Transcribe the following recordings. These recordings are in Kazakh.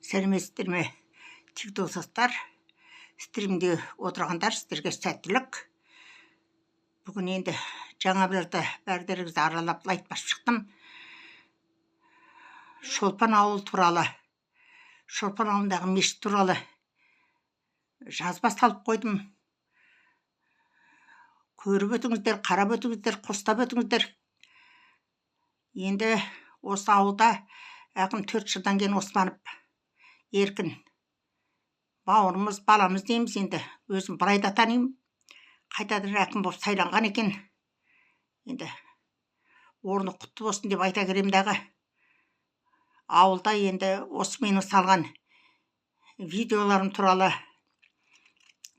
Сәлеметсіздер ме, тек достар, стримде отырғандар, сіздерге сәттілік. Бүгін енді жаңа білерді бәрдеріңізді аралап лайт басып шықтым. Шолпан ауыл туралы, Шолпан ауылындағы мешіт туралы жазба салып қойдым. Көріп өтіңіздер, қарап өтіңіздер, қостап өтіңіздер. Енді осы ауылда ақын 4 жылдан кейін Османов еркін бауырымыз, баламыз дейміз. Енді өзім былай да танимын. Қайтадан әкім болып сайланған екен. Енді орны құтты болсын деп айта керем дағы. Ауылда енді осы менің салған видеоларым туралы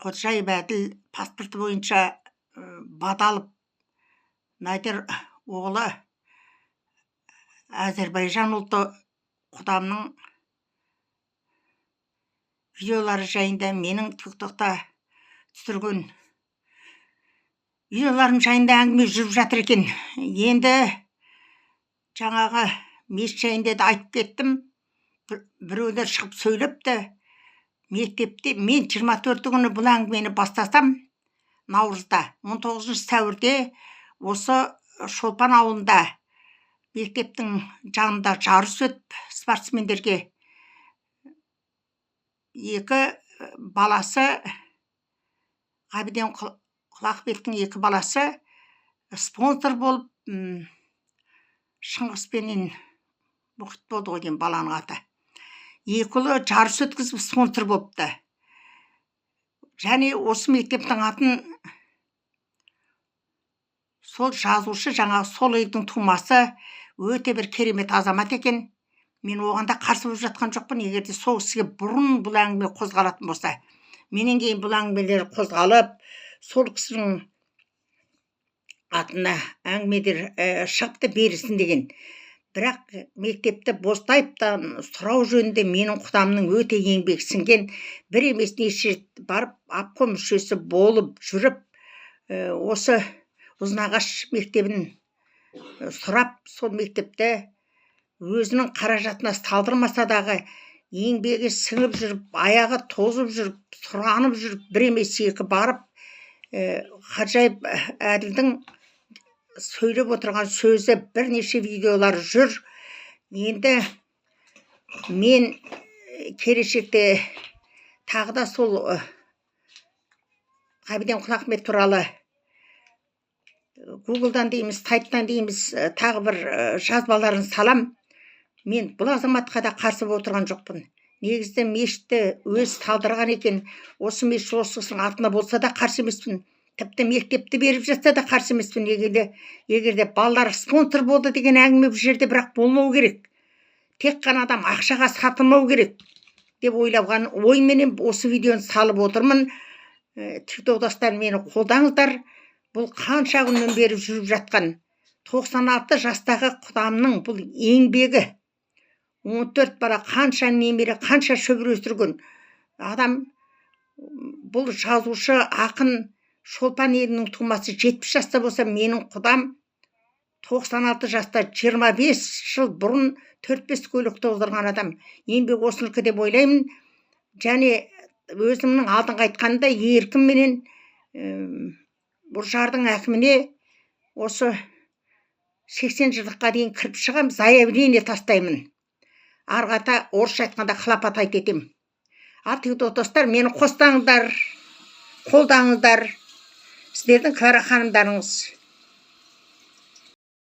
Ходжаев Әділ паспорты бойынша бадалып Надир оғлы Әзербайжан ұлты құдамның видеолары жайында менің тиктокта түсірген видеоларым жайында әңгіме жүріп жатыр екен. Енді жаңағы мешіт жайында да айтып кеттім. Біреулер шығып сөйлепті. Мектепте мен 24 күні бұл әңгімені бастасам, наурызда 19 сәуірде осы Шолпан ауылында мектептің жанында жарыс өтіп, спортсмендерге 2 баласы, Ғабиден Құлақбектің 2 баласы спонсор болып, Шыңғыспенен Мұхит болды ғой деймін баланың аты. 2 ұлы жарыс өткізіп спонсор болыпты. Және осы мектептің атын сол жазушы, жаңағы сол елдің тумасы, өте бір керемет азамат екен. Мен оғанда қарсы болып жатқан жоқпын. Егер де сол кісіге бұрын бұл әңгіме қозғалатын болса, менен кейін бұл әңгімелер қозғалып, сол кісінің атына әңгімелер шығыпты берілсін деген. Бірақ мектепті Бостаевтан сұрау жөнінде менің құдамның өте еңбек сіңген, бір емес неше барып обком мүшесі болып жүріп, осы Ұзынағаш мектебін сұрап, сол мектепті өзінің қаражатына салдырмаса дағы еңбегі сіңіп жүріп, аяғы тозып жүріп, сұранып жүріп, бір емес 2 барып, Ходжаев Әділдің сөйлеп отырған сөзі бірнеше видеолар жүр. Енді мен келешекте тағы да сол Ғабиден Құлақбек туралы Гуглдан дейміз, тайптан дейміз, тағы бір жазбаларын салам. Мен бұл азаматқа да қарсы болып отырған жоқпын. Негізді мешітті өз салдырған екен. Осы мешіт осының атына болса да қарсы емеспін. Тіпті мектепті беріп жатса да қарсы емеспін. Егерде балалар спонсор болды деген әңгіме бұл жерде бірақ болмау керек. Тек қана адам ақшаға сатылмау керек деп ойлаған ойменен осы видеоны салып отырмын. Тикток достар, мені қолдаңыздар. Бұл қанша күннен бері жүріп жатқан 96 жастағы құдамның бұл еңбегі, 14 бала, қанша немере, қанша шөбере өсірген адам. Бұл жазушы, ақын, Шолпан елінің тумасы 70 жаста болса, менің құдам 96 жаста, 25 жыл бұрын 4-5 көлік тоздырған адам. Еңбек осыныкі деп ойлаймын. Және өзімнің алдыңғы айтқанда еркім менен Бұржардың әкіміне осы 80 жылдыққа дейін кіріп шығам, заявление тастаймын. Арғата орысша айтқанда хлопот айтетем. Артық достар, мені қостаңыздар, қолдаңыздар. Сіздердің кәрі ханымдарыңыз.